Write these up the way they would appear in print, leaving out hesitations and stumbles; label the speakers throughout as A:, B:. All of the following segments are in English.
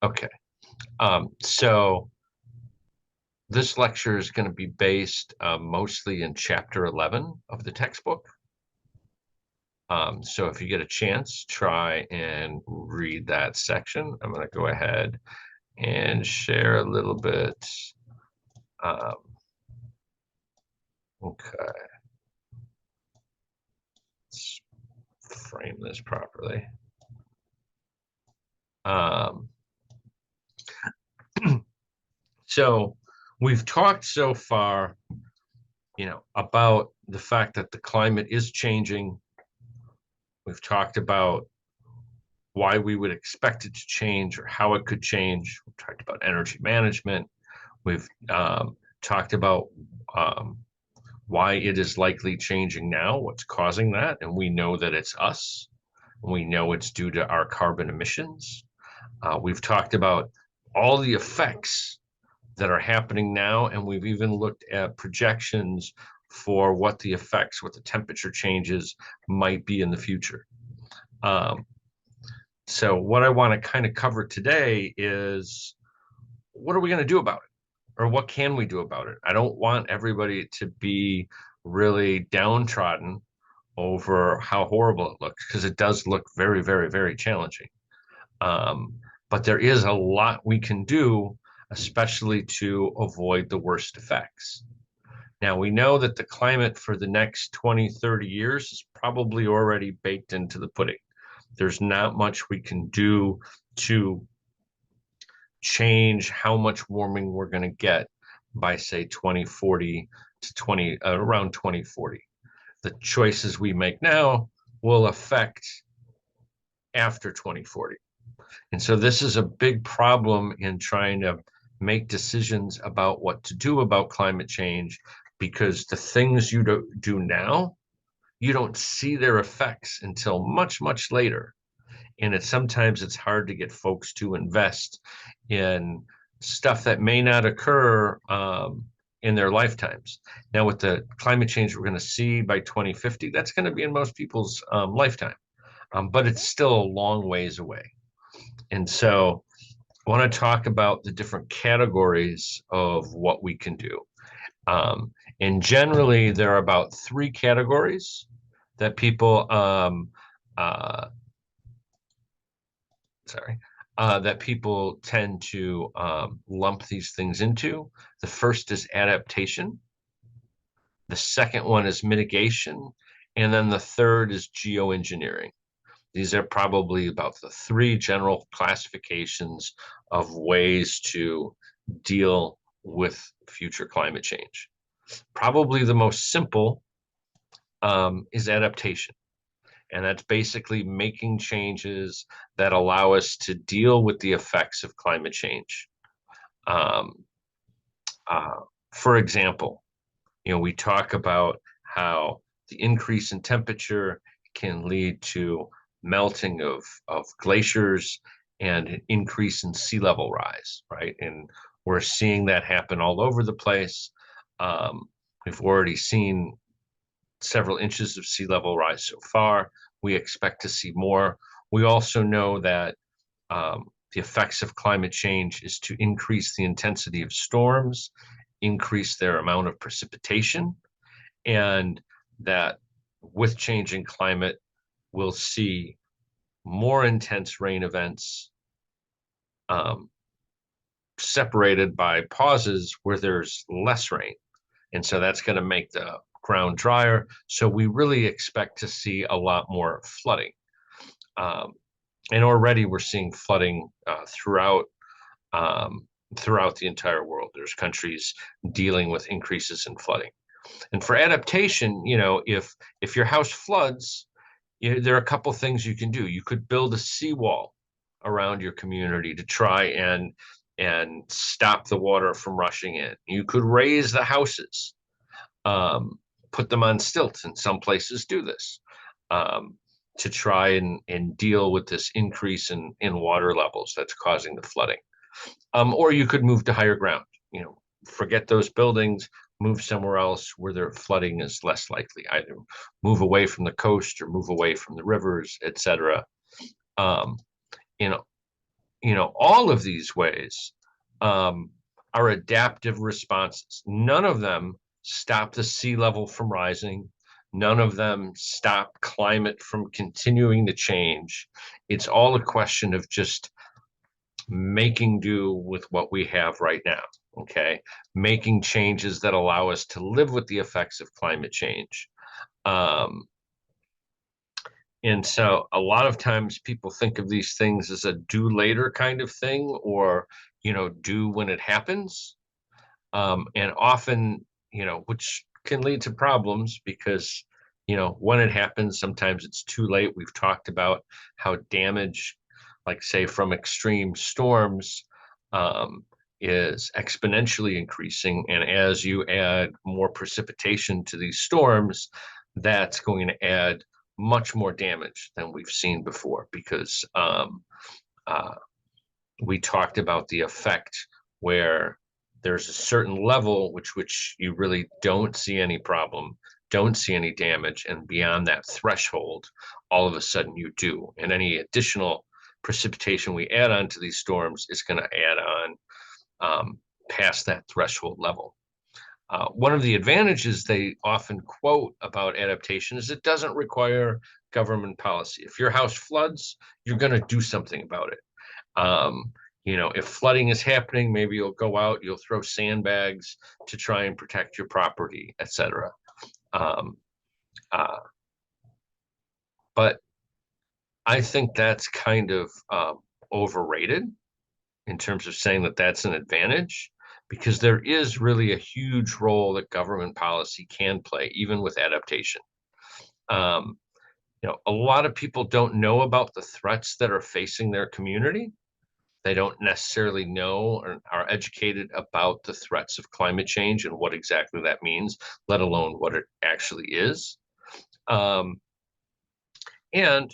A: Okay. So this lecture is going to be based mostly in chapter 11 of the textbook. So if you get a chance, try and read that section. I'm going to go ahead and share a little bit. Um, okay, let's frame this properly. Um, so we've talked so far, about the fact that the climate is changing. We've talked about why we would expect it to change or how it could change. We've talked about energy management. We've talked about why it is likely changing now, what's causing that, and we know that it's us. We know it's due to our carbon emissions. We've talked about all the effects that are happening now, and we've even looked at projections for what the effects, what the temperature changes might be in the future. So what I want to kind of cover today is what are we going to do about it? Or what can we do about it? I don't want everybody to be really downtrodden over how horrible it looks, because it does look very, very, very challenging. But there is a lot we can do, especially to avoid the worst effects. Now, we know that the climate for the next 20, 30 years is probably already baked into the pudding. There's not much we can do to change how much warming we're going to get by, say, 2040 to around 2040. The choices we make now will affect after 2040. And so this is a big problem in trying to make decisions about what to do about climate change, because the things you do now, you don't see their effects until much, much later. And sometimes it's hard to get folks to invest in stuff that may not occur in their lifetimes. Now, with the climate change we're going to see by 2050, that's going to be in most people's lifetime, but it's still a long ways away. And so I want to talk about the different categories of what we can do. And generally, there are about three categories that people that people tend to lump these things into. The first is adaptation. The second one is mitigation. And then the third is geoengineering. These are probably about the three general classifications of ways to deal with future climate change. Probably the most simple is adaptation. And that's basically making changes that allow us to deal with the effects of climate change. Um, uh, for example, we talk about how the increase in temperature can lead to melting of glaciers and an increase in sea level rise, right? And we're seeing that happen all over the place. We've already seen several inches of sea level rise so far. We expect to see more. We also know that the effects of climate change is to increase the intensity of storms, increase their amount of precipitation, and that with changing climate, we'll see more intense rain events separated by pauses where there's less rain. And so that's going to make the ground drier. So we really expect to see a lot more flooding. And already we're seeing flooding throughout the entire world. There's countries dealing with increases in flooding. And for adaptation, if your house floods, there are a couple things you can do. You could build a seawall around your community to try and stop the water from rushing in. You could raise the houses, put them on stilts, and some places do this, to try and deal with this increase in water levels that's causing the flooding. Or you could move to higher ground, forget those buildings, move somewhere else where their flooding is less likely, either move away from the coast or move away from the rivers, etc. Um, you know, all of these ways um, are adaptive responses. None of them stop the sea level from rising. None of them stop climate from continuing to change. It's all a question of just making do with what we have right now. Okay. Making changes that allow us to live with the effects of climate change. Um, and so a lot of times people think of these things as a do later kind of thing, or, do when it happens. And often, which can lead to problems because, when it happens, sometimes it's too late. We've talked about how damage, like say from extreme storms, um, is exponentially increasing. And as you add more precipitation to these storms, that's going to add much more damage than we've seen before because uh, we talked about the effect where there's a certain level which you really don't see any problem, don't see any damage, and beyond that threshold, all of a sudden you do. And any additional precipitation we add on to these storms is going to add on past that threshold level. One of the advantages they often quote about adaptation is it doesn't require government policy. If your house floods, you're going to do something about it. Um, if flooding is happening, maybe you'll go out, you'll throw sandbags to try and protect your property, etc. Um, uh, but I think that's kind of overrated in terms of saying that that's an advantage because there is really a huge role that government policy can play, even with adaptation. Um, a lot of people don't know about the threats that are facing their community. They don't necessarily know or are educated about the threats of climate change and what exactly that means, let alone what it actually is. Um, and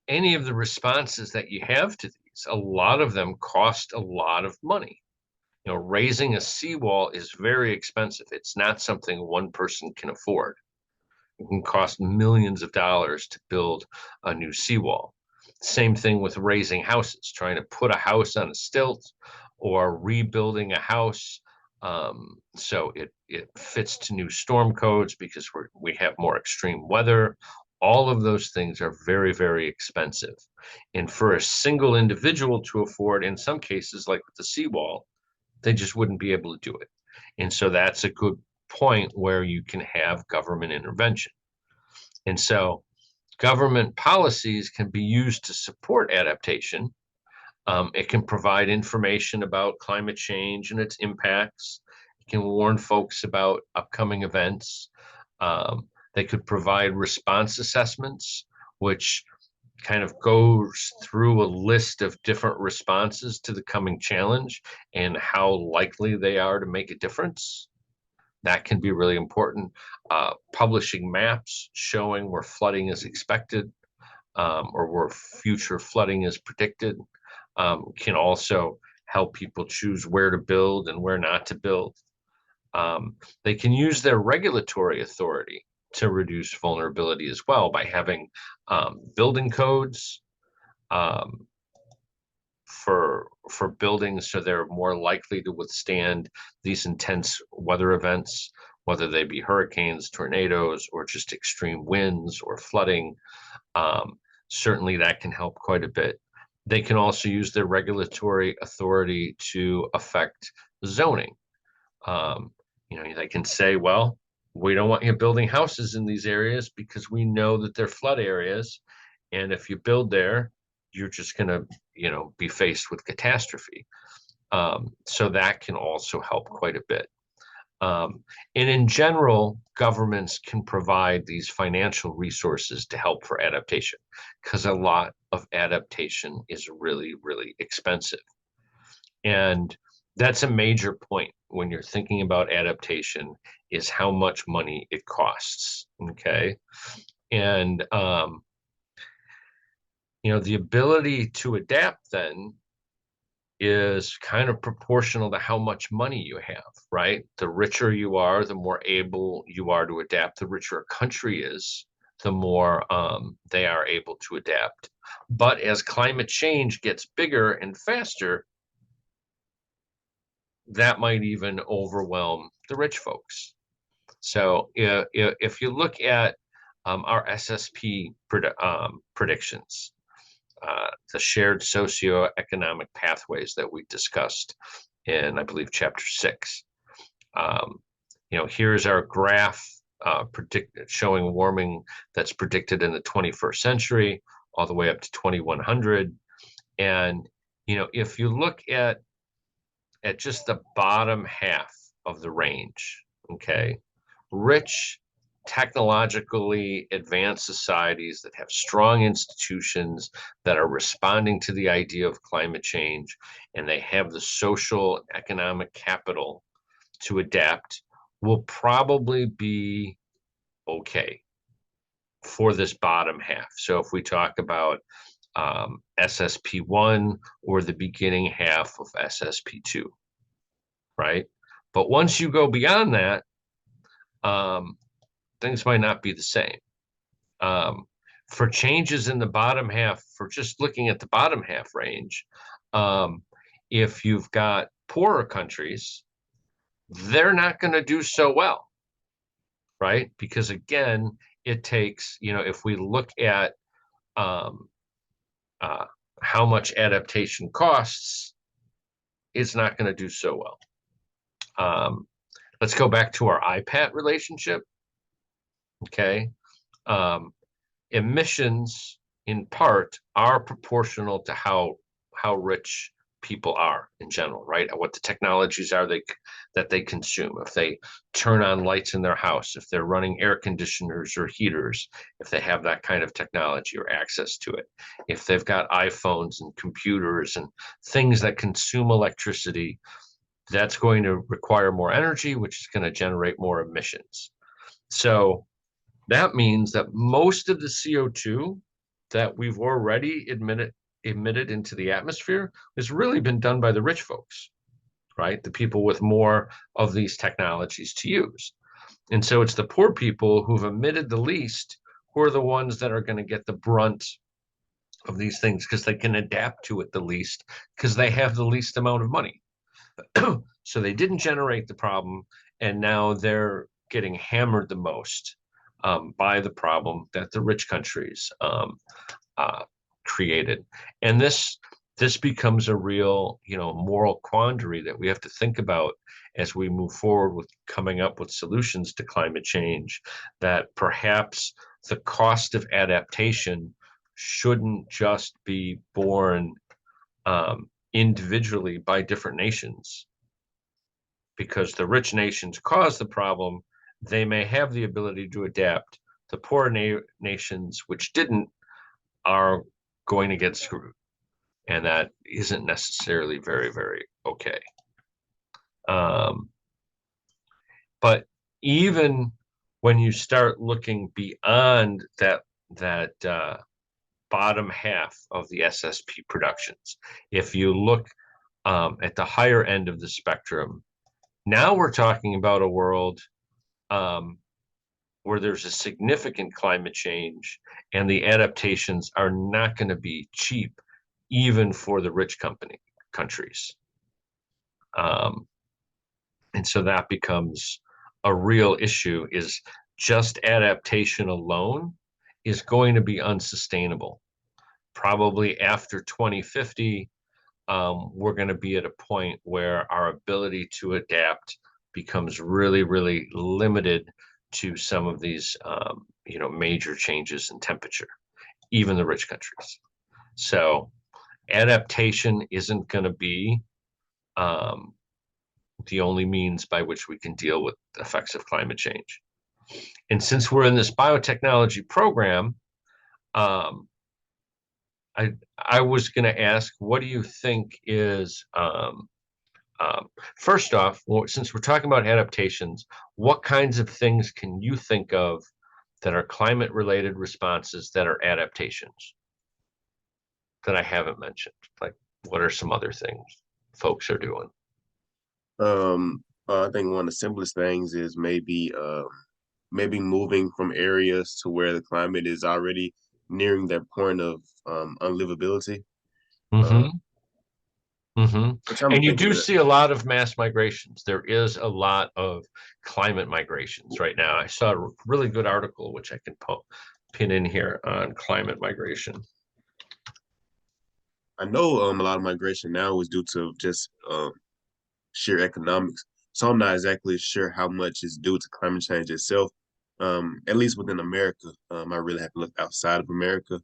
A: any of the responses that you have to these, a lot of them cost a lot of money. Raising a seawall is very expensive. It's not something one person can afford. It can cost millions of dollars to build a new seawall. Same thing with raising houses, trying to put a house on a stilt or rebuilding a house so it fits to new storm codes because we have more extreme weather. All of those things are very, very expensive. And for a single individual to afford, in some cases, like with the seawall, they just wouldn't be able to do it. And so that's a good point where you can have government intervention. And so government policies can be used to support adaptation. It can provide information about climate change and its impacts. It can warn folks about upcoming events. They could provide response assessments, which kind of goes through a list of different responses to the coming challenge and how likely they are to make a difference. That can be really important. Publishing maps showing where flooding is expected or where future flooding is predicted can also help people choose where to build and where not to build. They can use their regulatory authority to reduce vulnerability as well by having building codes um, for buildings so they're more likely to withstand these intense weather events, whether they be hurricanes, tornadoes, or just extreme winds or flooding. Um, Certainly that can help quite a bit. They can also use their regulatory authority to affect zoning. Um, they can say, well, we don't want you building houses in these areas because we know that they're flood areas. And if you build there, you're just going to, be faced with catastrophe. So that can also help quite a bit. And in general, governments can provide these financial resources to help for adaptation because a lot of adaptation is really, really expensive. And that's a major point when you're thinking about adaptation is how much money it costs. Okay. And, the ability to adapt then is kind of proportional to how much money you have, right? The richer you are, the more able you are to adapt. The richer a country is, the more they are able to adapt. But as climate change gets bigger and faster, that might even overwhelm the rich folks. So if you look at our SSP predictions, the shared socioeconomic pathways that we discussed in, I believe, chapter 6. Here's our graph showing warming that's predicted in the 21st century, all the way up to 2100. And if you look at just the bottom half of the range, okay, rich, technologically advanced societies that have strong institutions that are responding to the idea of climate change, and they have the social economic capital to adapt, will probably be okay for this bottom half. So if we talk about SSP1 or the beginning half of SSP2, right? But once you go beyond that, things might not be the same. For changes in the bottom half, for just looking at the bottom half range, if you've got poorer countries, they're not going to do so well, right? Because again, it takes, if we look at how much adaptation costs, it's not going to do so well. Let's go back to our IPAT relationship. Okay. Emissions in part are proportional to how rich people are in general, right? What the technologies are that they consume. If they turn on lights in their house, if they're running air conditioners or heaters, if they have that kind of technology or access to it, if they've got iPhones and computers and things that consume electricity, that's going to require more energy, which is going to generate more emissions. So that means that most of the CO2 that we've already emitted into the atmosphere has really been done by the rich folks, right? The people with more of these technologies to use. And so it's the poor people who've emitted the least who are the ones that are going to get the brunt of these things because they can adapt to it the least because they have the least amount of money. So they didn't generate the problem, and now they're getting hammered the most by the problem that the rich countries created. And this becomes a real, moral quandary that we have to think about as we move forward with coming up with solutions to climate change, that perhaps the cost of adaptation shouldn't just be borne individually by different nations, because the rich nations cause the problem. They may have the ability to adapt. The poor nations, which didn't, are going to get screwed. And that isn't necessarily very, very okay. But even when you start looking beyond that bottom half of the SSP productions, if you look at the higher end of the spectrum, now we're talking about a world where there's a significant climate change, and the adaptations are not going to be cheap, even for the rich countries. And so that becomes a real issue, is just adaptation alone is going to be unsustainable. Probably after 2050, we're going to be at a point where our ability to adapt becomes really, really limited to some of these, major changes in temperature, even the rich countries. So adaptation isn't going to be the only means by which we can deal with the effects of climate change. And since we're in this biotechnology program, I was going to ask, what do you think is, first off, since we're talking about adaptations, what kinds of things can you think of that are climate-related responses that are adaptations that I haven't mentioned? Like, what are some other things folks are doing?
B: I think one of the simplest things is maybe maybe moving from areas to where the climate is already nearing that point of unlivability. Uh,
A: Mm-hmm. Mm-hmm.
B: which I'm
A: And you
B: thinking
A: do
B: of.
A: see a lot of mass migrations. There is a lot of climate migrations right now. I saw a really good article, which I can pin in here on climate migration.
B: I know a lot of migration now is due to just sheer economics. So I'm not exactly sure how much is due to climate change itself. At least within America, I really have to look outside of America.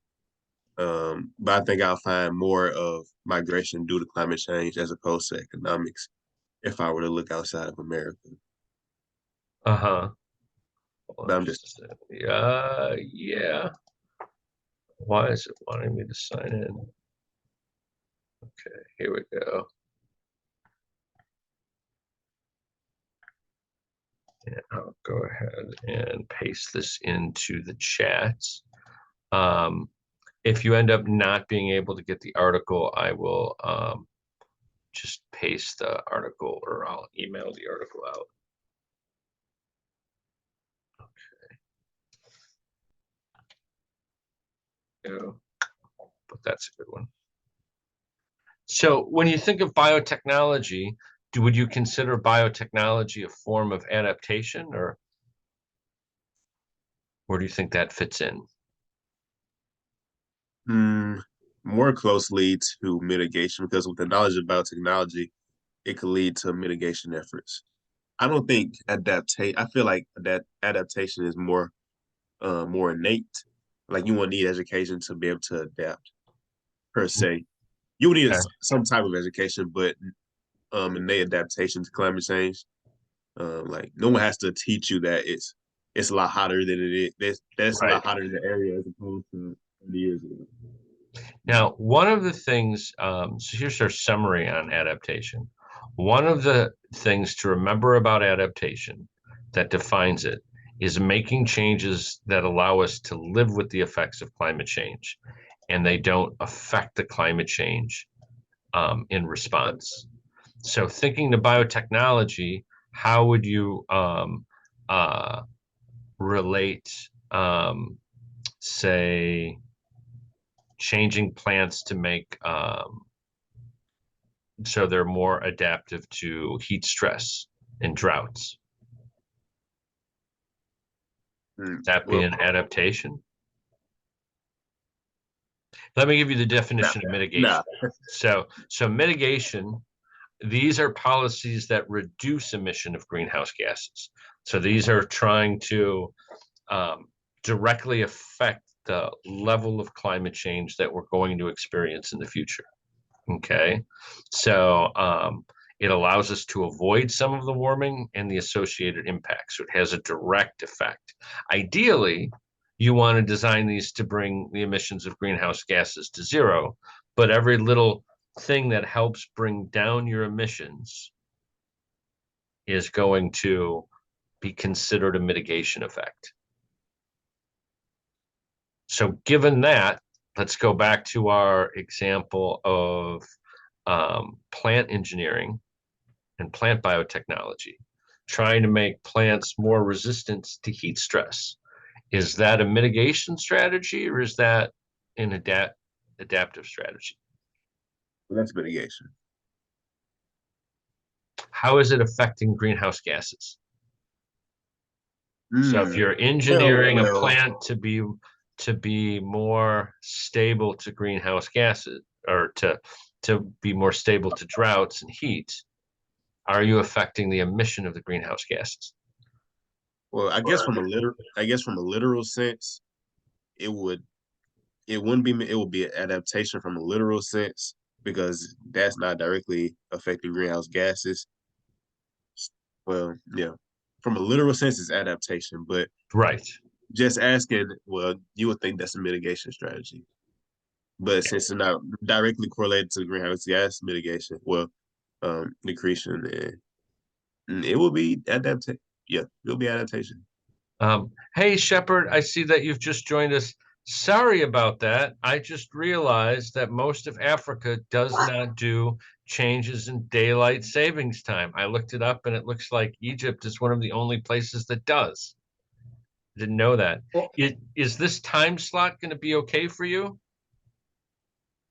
B: But I think I'll find more of migration due to climate change as opposed to economics if I were to look outside of America.
A: Uh-huh. Hold
B: But
A: on
B: I'm just
A: just a second. Yeah. Why is it wanting me to sign in? Okay, here we go. And I'll go ahead and paste this into the chat. Um, if you end up not being able to get the article, I will just paste the article or I'll email the article out. Yeah, but that's a good one. So when you think of biotechnology, would you consider biotechnology a form of adaptation, or where do you think that fits in?
B: mm, more closely to mitigation because with the knowledge of biotechnology, it could lead to mitigation efforts. I don't think adaptate. I feel like that adaptation is more innate. Like you won't need education to be able to adapt per se. You would need
A: Okay.
B: some type of education, but innate adaptation to climate change. Like no one has to teach you that it's a lot hotter than it is. That's a
A: Right.
B: lot hotter in the area as opposed to 30 years ago.
A: Now, one of the things, so here's our summary on adaptation. One of the things to remember about adaptation that defines it is making changes that allow us to live with the effects of climate change, and they don't affect the climate change in response. So, thinking to biotechnology, how would you uh, relate, say, changing plants to make so they're more adaptive to heat stress and droughts? That be
B: Well,
A: an adaptation? Let me give you the
B: nah,
A: definition of
B: nah.
A: mitigation. So mitigation, these are policies that reduce emission of greenhouse gases. So these are trying to um, directly affect the level of climate change that we're going to experience in the future. Okay. So it allows us to avoid some of the warming and the associated impacts. So it has a direct effect. Ideally, you want to design these to bring the emissions of greenhouse gases to zero, but every little thing that helps bring down your emissions is going to be considered a mitigation effect. So given that, let's go back to our example of plant engineering and plant biotechnology, trying to make plants more resistant to heat stress. Is that a mitigation strategy or is that an adaptive strategy?
B: That's mitigation.
A: How is it affecting greenhouse gases? So if
B: Mm.
A: you're
B: Well,
A: engineering a
B: well,
A: plant to be more stable to greenhouse gases or to be more stable to droughts and heat, are you affecting the emission of the greenhouse gases?
B: well. I guess from a literal sense, it would it wouldn't be it would be an adaptation from a literal sense because that's not directly affecting greenhouse gases. Well, yeah, from a literal sense, it's adaptation, but
A: Right.
B: just asking, well, you would think that's a mitigation strategy. But since it's not directly correlated to greenhouse gas mitigation, well, decretion, and it will be adaptation. Yeah, it'll be adaptation.
A: Hey, Shepard, I see that you've just joined us. Sorry about that. I just realized that most of Africa does not do changes in daylight savings time. I looked it up and it looks like Egypt is one of the only places that does. Didn't know that.
C: Oh,
A: Is this time slot going to be okay for you?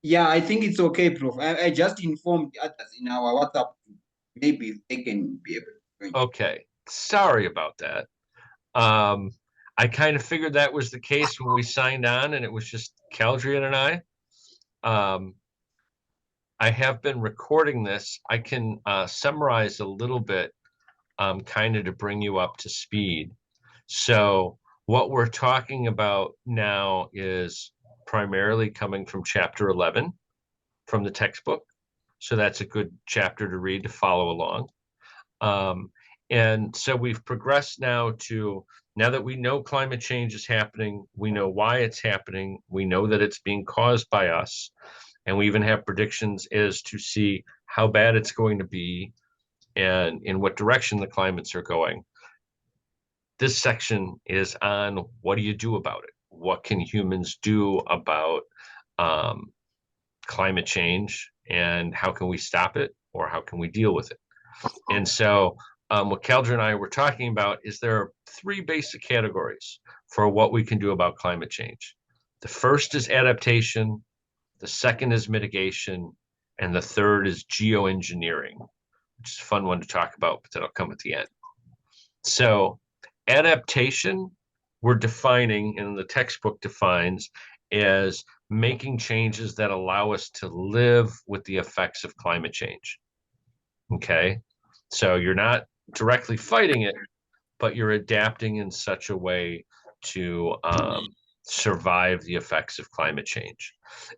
C: yeah, I think it's okay, Prof. I just informed others in our WhatsApp group. Maybe they can be able to join.
A: Okay. Sorry about that. Um, I kind of figured that was the case when we signed on, and it was just Caldrian and I. Um, I have been recording this. I can summarize a little bit, kind of to bring you up to speed. So, what we're talking about now is primarily coming from chapter 11 from the textbook. So, that's a good chapter to read to follow along. Um, and so we've progressed now to now that we know climate change is happening, we know why it's happening, we know that it's being caused by us, and we even have predictions as to see how bad it's going to be and in what direction the climates are going. This section is on what do you do about it? What can humans do about um, climate change and how can we stop it or how can we deal with it? And so, what Keldra and I were talking about is there are three basic categories for what we can do about climate change. The first is adaptation, the second is mitigation, and the third is geoengineering, which is a fun one to talk about, but that'll come at the end. So, adaptation, we're defining, and the textbook defines as making changes that allow us to live with the effects of climate change. Okay. So you're not directly fighting it, but you're adapting in such a way to survive the effects of climate change.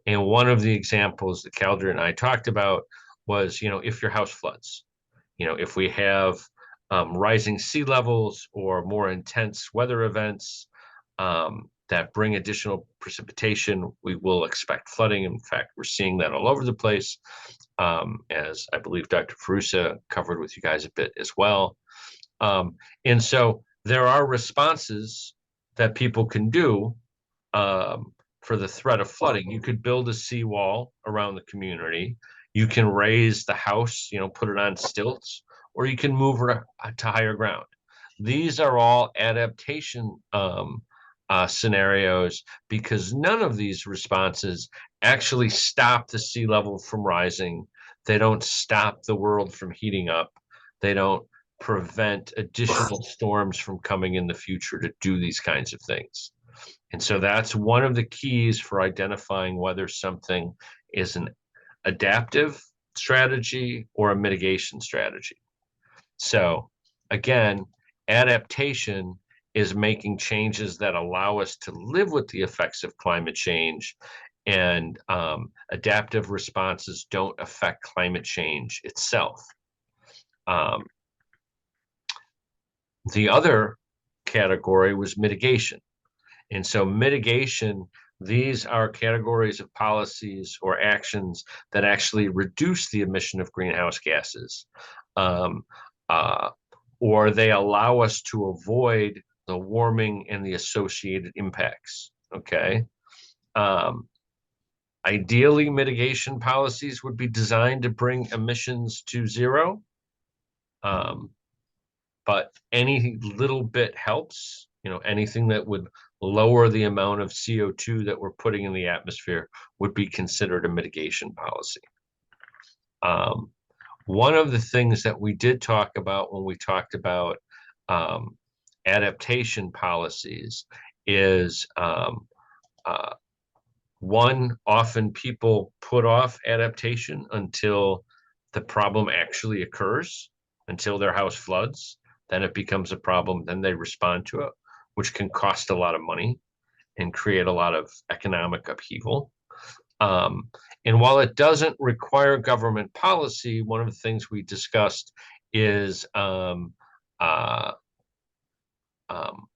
A: And one of the examples that Calder and I talked about was, if your house floods, if we have rising sea levels or more intense weather events that bring additional precipitation, we will expect flooding. In fact, we're seeing that all over the place, as I believe Dr. Farusa covered with you guys a bit as well. Um, and so there are responses that people can do um, for the threat of flooding. You could build a seawall around the community. You can raise the house, put it on stilts, or you can move it to higher ground. These are all adaptation scenarios because none of these responses actually stop the sea level from rising. They don't stop the world from heating up. They don't prevent additional storms from coming in the future to do these kinds of things. And so that's one of the keys for identifying whether something is an adaptive strategy or a mitigation strategy. So again, adaptation is making changes that allow us to live with the effects of climate change. And adaptive responses don't affect climate change itself. Um, the other category was mitigation. And so mitigation, these are categories of policies or actions that actually reduce the emission of greenhouse gases, um, uh, or they allow us to avoid the warming and the associated impacts. Okay. Um, Ideally, mitigation policies would be designed to bring emissions to zero. Um, but any little bit helps. Anything that would lower the amount of CO2 that we're putting in the atmosphere would be considered a mitigation policy. Um, one of the things that we did talk about when we talked about um, adaptation policies is uh, one, often people put off adaptation until the problem actually occurs, until their house floods. Then it becomes a problem. Then they respond to it, which can cost a lot of money and create a lot of economic upheaval. Um, and while it doesn't require government policy, one of the things we discussed is uh, um,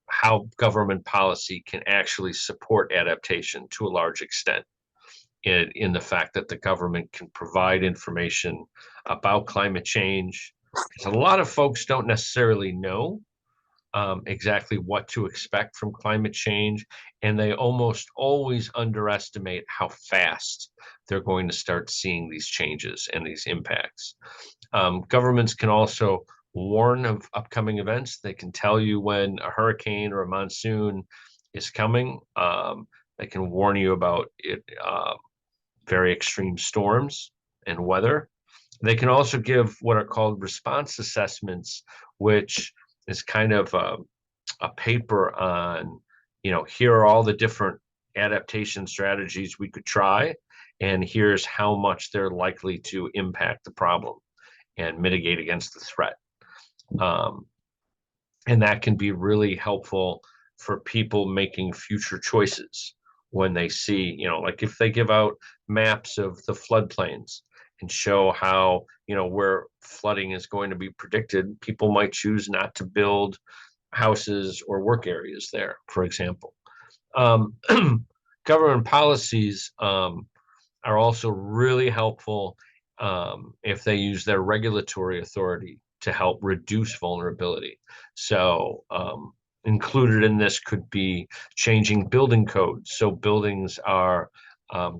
A: how government policy can actually support adaptation to a large extent. In the fact that the government can provide information about climate change. Because a lot of folks don't necessarily know exactly what to expect from climate change, and they almost always underestimate how fast they're going to start seeing these changes and these impacts. Governments can also warn of upcoming events. They can tell you when a hurricane or a monsoon is coming. They can warn you about it, very extreme storms and weather. They can also give what are called response assessments, which is kind of a paper on, here are all the different adaptation strategies we could try, and here's how much they're likely to impact the problem and mitigate against the threat. Um, and that can be really helpful for people making future choices when they see, like if they give out maps of the floodplains and show how, where flooding is going to be predicted, people might choose not to build houses or work areas there, for example. Um, Government policies are also really helpful if they use their regulatory authority to help reduce vulnerability. So included in this could be changing building codes so buildings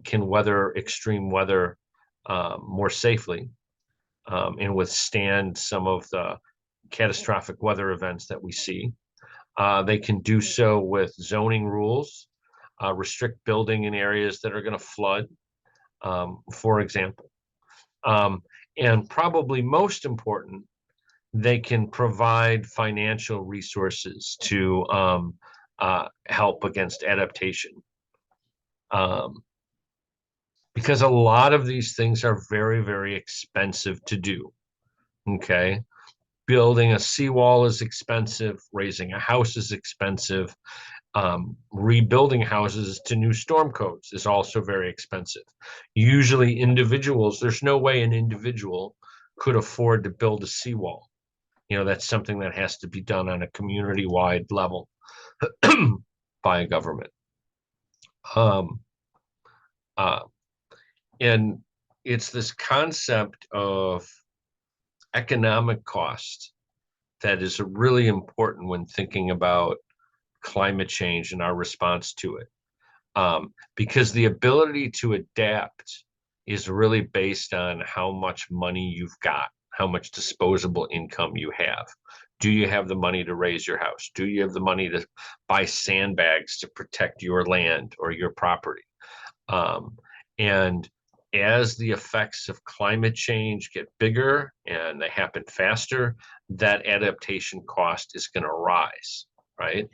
A: can weather extreme weather more safely and withstand some of the catastrophic weather events that we see. They can do so with zoning rules, restrict building in areas that are going to flood, for example. Um, and probably most important, they can provide financial resources to help against adaptation. Because a lot of these things are very, very expensive to do. Okay. Building a seawall is expensive, raising a house is expensive. Rebuilding houses to new storm codes is also very expensive. Usually individuals, there's no way an individual could afford to build a seawall. That's something that has to be done on a community-wide level by a government. Um, uh, and it's this concept of economic cost that is really important when thinking about climate change and our response to it. Because the ability to adapt is really based on how much money you've got, how much disposable income you have. Do you have the money to raise your house? Do you have the money to buy sandbags to protect your land or your property? And as the effects of climate change get bigger and they happen faster, that adaptation cost is going to rise, right?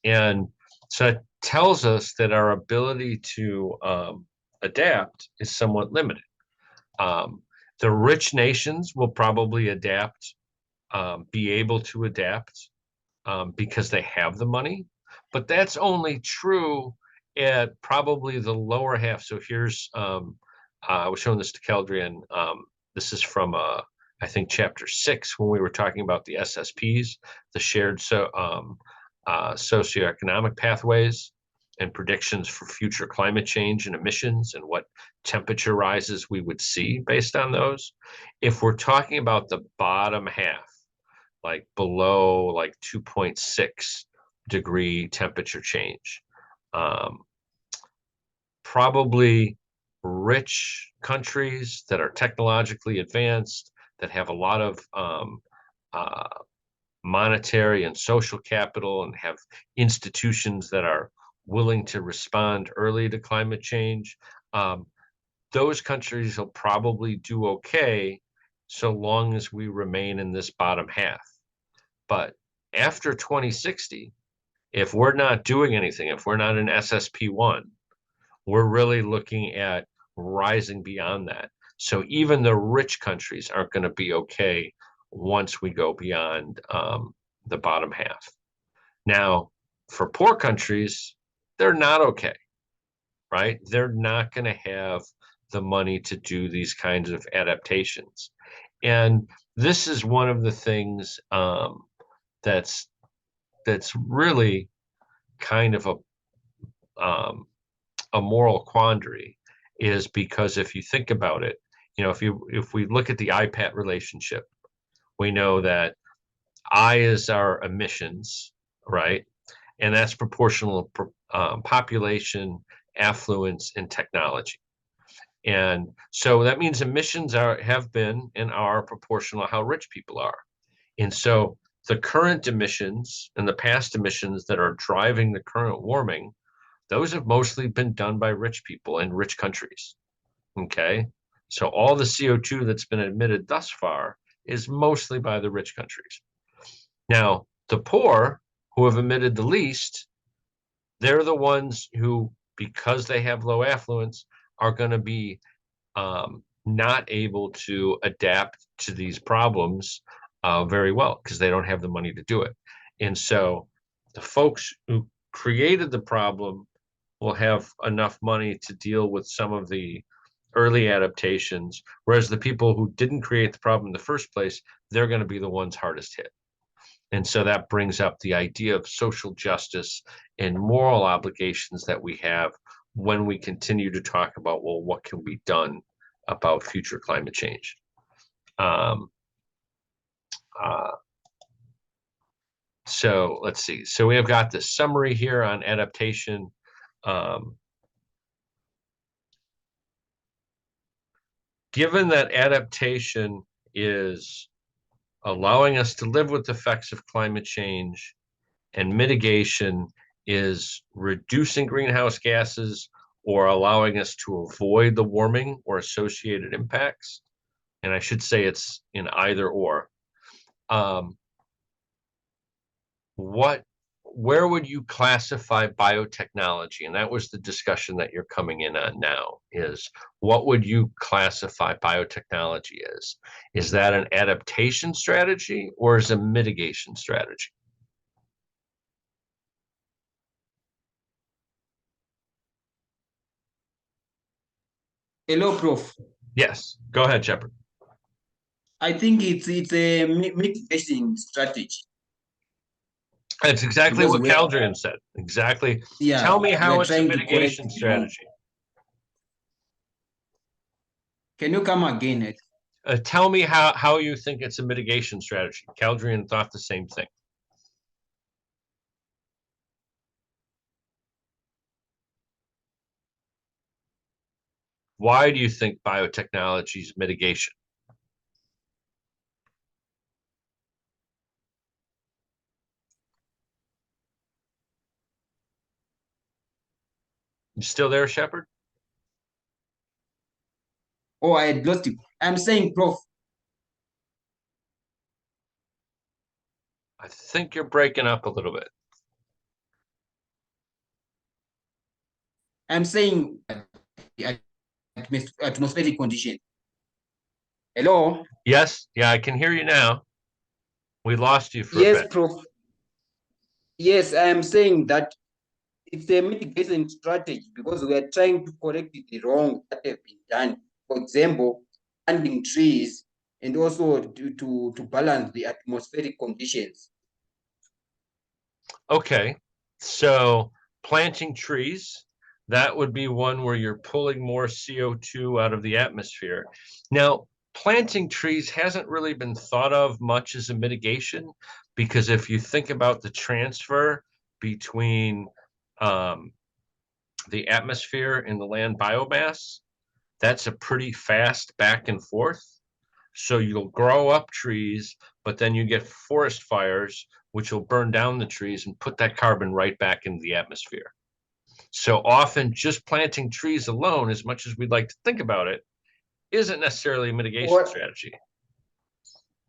A: And so it tells us that our ability to adapt is somewhat limited. The rich nations will probably adapt, be able to adapt because they have the money, but that's only true at probably the lower half. So here's, I was showing this to Keldrian. This is from, I think, chapter 6, when we were talking about the SSPs, the shared socioeconomic pathways and predictions for future climate change and emissions and what temperature rises we would see based on those. If we're talking about the bottom half, like below like 2.6 degree temperature change, probably rich countries that are technologically advanced, that have a lot of uh, monetary and social capital and have institutions that are willing to respond early to climate change, those countries will probably do okay so long as we remain in this bottom half. But after 2060, if we're not doing anything, if we're not in SSP1, we're really looking at rising beyond that. So even the rich countries aren't going to be okay once we go beyond the bottom half. Now, for poor countries, they're not okay, right? They're not going to have the money to do these kinds of adaptations. And this is one of the things that's really kind of a moral quandary, is because if you think about it, if we look at the IPAT relationship, we know that I is our emissions, right? And that's proportional population, affluence, and technology. And so that means emissions have been and are proportional to how rich people are. And so the current emissions and the past emissions that are driving the current warming, those have mostly been done by rich people in rich countries. Okay. So all the CO2 that's been emitted thus far is mostly by the rich countries. Now, the poor who have emitted the least, they're the ones who, because they have low affluence, are going to be not able to adapt to these problems very well because they don't have the money to do it. And so the folks who created the problem will have enough money to deal with some of the early adaptations, whereas the people who didn't create the problem in the first place, they're going to be the ones hardest hit. And so that brings up the idea of social justice and moral obligations that we have when we continue to talk about, well, what can be done about future climate change? Um, uh, so let's see. So we have got the summary here on adaptation. Given that adaptation is allowing us to live with the effects of climate change, and mitigation is reducing greenhouse gases or allowing us to avoid the warming or associated impacts. And I should say it's in either or. Where would you classify biotechnology? And that was the discussion that you're coming in on now, is what would you classify biotechnology as? Is that an adaptation strategy or is a mitigation strategy?
C: Hello, Prof.
A: Yes, go ahead, Shepard.
C: I think it's a mitigation strategy
A: That's exactly
C: because
A: what Caldrian said. Exactly. Tell me how
C: we're
A: it's a
C: trying to correct
A: mitigation
C: the wrong.
A: strategy.
C: Can you come again?
A: Tell me how you think it's a mitigation strategy. Caldrian thought the same thing. Why do you think biotechnology is mitigation? You still there, Shepard?
C: Oh, I had lost you. I'm saying, Prof,
A: I think you're breaking up a little bit.
C: I'm saying atmospheric condition. Hello?
A: Yes, yeah, I can hear you now. We lost you for a
C: Yes,
A: bit.
C: Prof. Yes, I am saying that it's a mitigation strategy because we are trying to correct the wrong that have been done. For example, planting trees and also to balance the atmospheric conditions.
A: Okay, so planting trees, that would be one where you're pulling more CO2 out of the atmosphere. Now, planting trees hasn't really been thought of much as a mitigation because if you think about the transfer between the atmosphere and the land biomass, that's a pretty fast back and forth. So you'll grow up trees, but then you get forest fires, which will burn down the trees and put that carbon right back into the atmosphere. So often just planting trees alone, as much as we'd like to think about it, isn't necessarily a mitigation
C: What
A: strategy.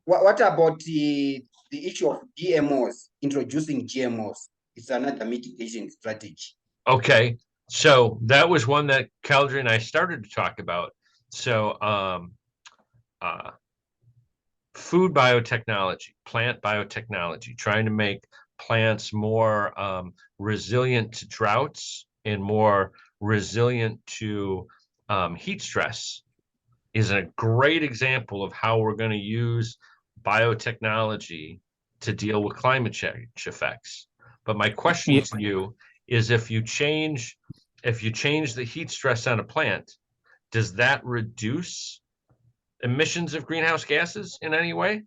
C: what about the issue of GMOs, introducing GMOs? It's another mitigation strategy.
A: Okay, so that was one that Caldry and I started to talk about. So uh, food biotechnology, plant biotechnology, trying to make plants more resilient to droughts and more resilient to heat stress is a great example of how we're going to use biotechnology to deal with climate change effects. But my question
D: Yeah,
A: to you is if you change the heat stress on a plant, does that reduce emissions of greenhouse gases in any way?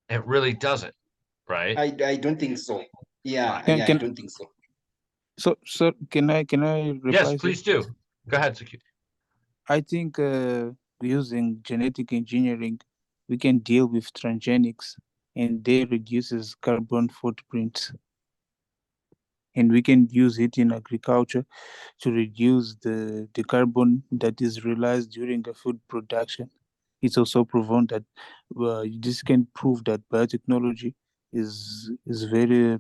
A: It really doesn't, right?
C: I don't think so. Yeah,
D: can,
C: I
D: can
C: don't think so.
D: so sir, can I
A: Yes,
D: reply, sir?
A: please do. Go ahead, Saki.
D: I think using genetic engineering, we can deal with transgenics and they reduces carbon footprints. And we can use it in agriculture to reduce the carbon that is released during the food production. It's also proven that this can prove that biotechnology is very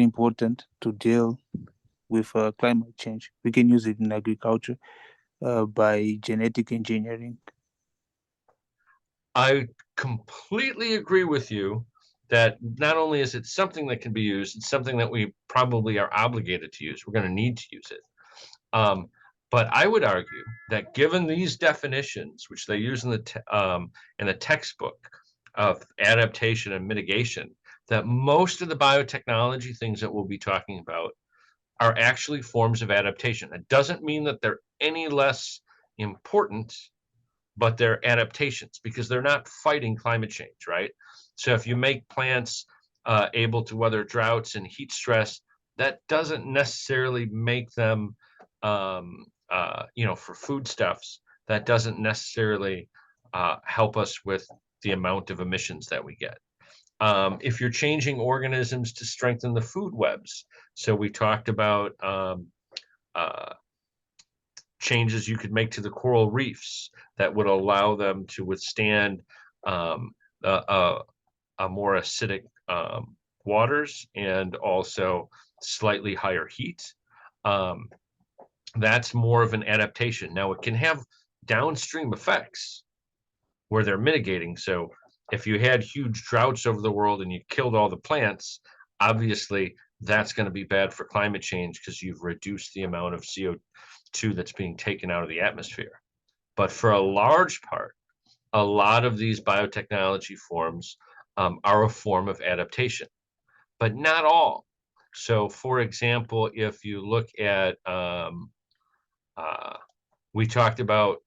D: important to deal with climate change. We can use it in agriculture by genetic engineering.
A: I completely agree with you that not only is it something that can be used, it's something that we probably are obligated to use. We're going to need to use it. But I would argue that given these definitions, which they use in the textbook of adaptation and mitigation, that most of the biotechnology things that we'll be talking about are actually forms of adaptation. It doesn't mean that they're any less important, but they're adaptations because they're not fighting climate change, right? So if you make plants able to weather droughts and heat stress, that doesn't necessarily make them, for foodstuffs, that doesn't necessarily help us with the amount of emissions that we get. If you're changing organisms to strengthen the food webs, so we talked about uh, changes you could make to the coral reefs that would allow them to withstand um, a more acidic waters and also slightly higher heat. Um, that's more of an adaptation. Now it can have downstream effects where they're mitigating. So if you had huge droughts over the world and you killed all the plants, obviously that's going to be bad for climate change because you've reduced the amount of CO2 that's being taken out of the atmosphere. But for a large part, a lot of these biotechnology forms are a form of adaptation, but not all. So, for example, if you look at, we talked about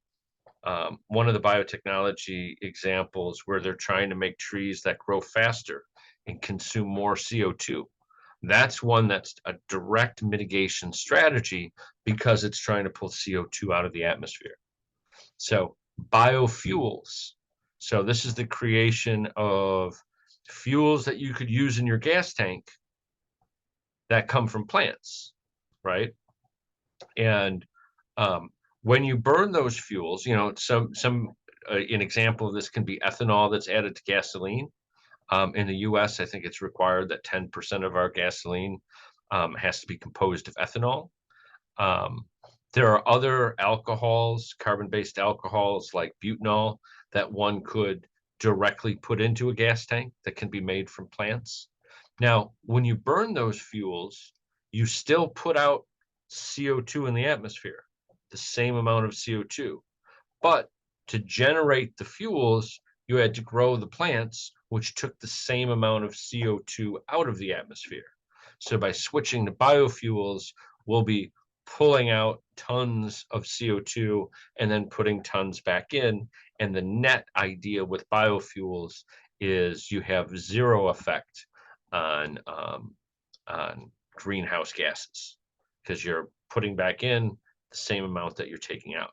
A: one of the biotechnology examples where they're trying to make trees that grow faster and consume more CO2. That's one that's a direct mitigation strategy because it's trying to pull CO2 out of the atmosphere. So biofuels. So this is the creation of fuels that you could use in your gas tank that come from plants, right? And um, when you burn those fuels, an example of this can be ethanol that's added to gasoline. In the U.S., I think it's required that 10% of our gasoline has to be composed of ethanol. Um, there are other alcohols, carbon-based alcohols like butanol, that one could directly put into a gas tank that can be made from plants. Now, when you burn those fuels, you still put out CO2 in the atmosphere, the same amount of CO2. But to generate the fuels, you had to grow the plants, which took the same amount of CO2 out of the atmosphere. So by switching to biofuels, we'll be pulling out tons of CO2 and then putting tons back in. And the net idea with biofuels is you have zero effect on greenhouse gases because you're putting back in the same amount that you're taking out.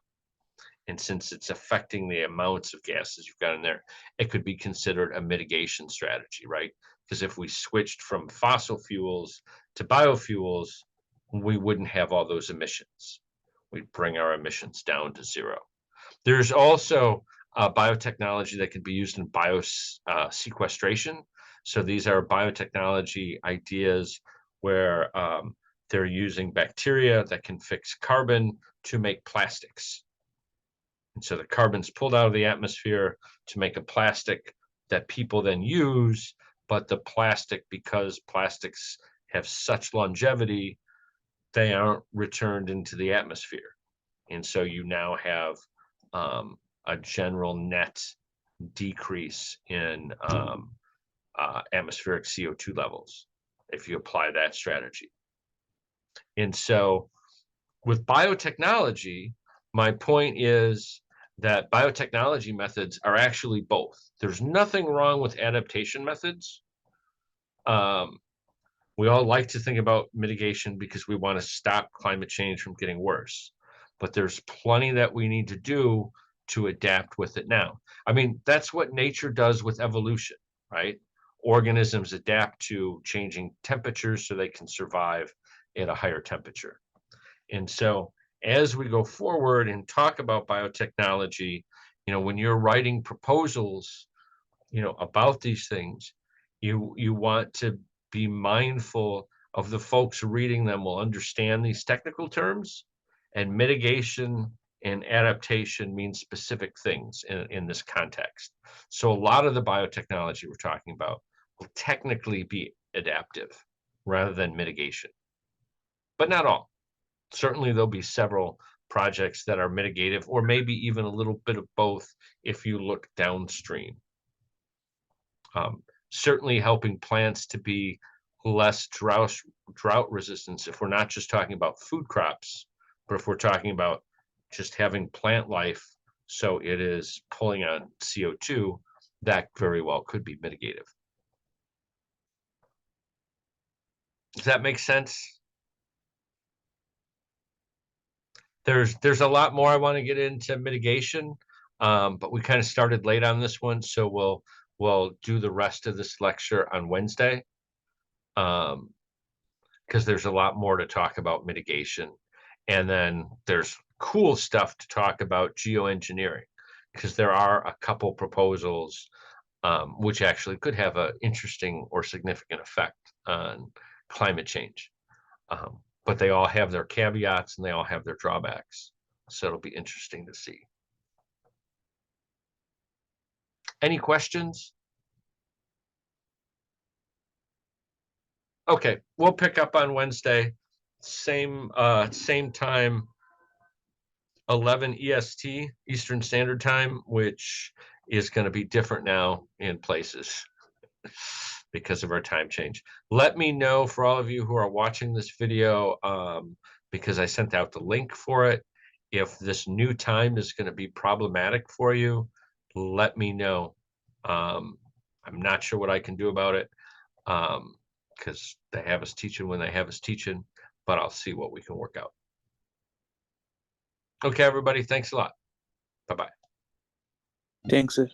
A: And since it's affecting the amounts of gases you've got in there, it could be considered a mitigation strategy, right? Because if we switched from fossil fuels to biofuels, we wouldn't have all those emissions. We'd bring our emissions down to zero. There's also biotechnology that can be used in sequestration. So these are biotechnology ideas where they're using bacteria that can fix carbon to make plastics. And so the carbon's pulled out of the atmosphere to make a plastic that people then use, but the plastic, because plastics have such longevity, they aren't returned into the atmosphere. And so you now have a general net decrease in atmospheric CO2 levels if you apply that strategy. And so with biotechnology, my point is that biotechnology methods are actually both. There's nothing wrong with adaptation methods. We all like to think about mitigation because we want to stop climate change from getting worse. But there's plenty that we need to do to adapt with it now. I mean, that's what nature does with evolution, right? Organisms adapt to changing temperatures so they can survive at a higher temperature. And so as we go forward and talk about biotechnology, you know, when you're writing proposals, you know, about these things, you want to be mindful of the folks reading them will understand these technical terms, and mitigation and adaptation mean specific things in this context. So a lot of the biotechnology we're talking about will technically be adaptive rather than mitigation, but not all. Certainly there'll be several projects that are mitigative, or maybe even a little bit of both if you look downstream. Certainly helping plants to be less drought resistance, if we're not just talking about food crops, but if we're talking about just having plant life, so it is pulling on CO2, that very well could be mitigative. Does that make sense? There's a lot more I want to get into mitigation, but we kind of started late on this one, so we'll do the rest of this lecture on Wednesday, because there's a lot more to talk about mitigation. And then there's cool stuff to talk about geoengineering, because there are a couple proposals which actually could have an interesting or significant effect on climate change. But they all have their caveats and they all have their drawbacks. So it'll be interesting to see. Any questions? Okay, we'll pick up on Wednesday, same time, 11 EST, Eastern Standard Time, which is going to be different now in places because of our time change. Let me know, for all of you who are watching this video, because I sent out the link for it, if this new time is going to be problematic for you. Let me know. I'm not sure what I can do about it, because they have us teaching when they have us teaching, but I'll see what we can work out. Okay, everybody, thanks a lot. Bye-bye.
D: Thanks, sir.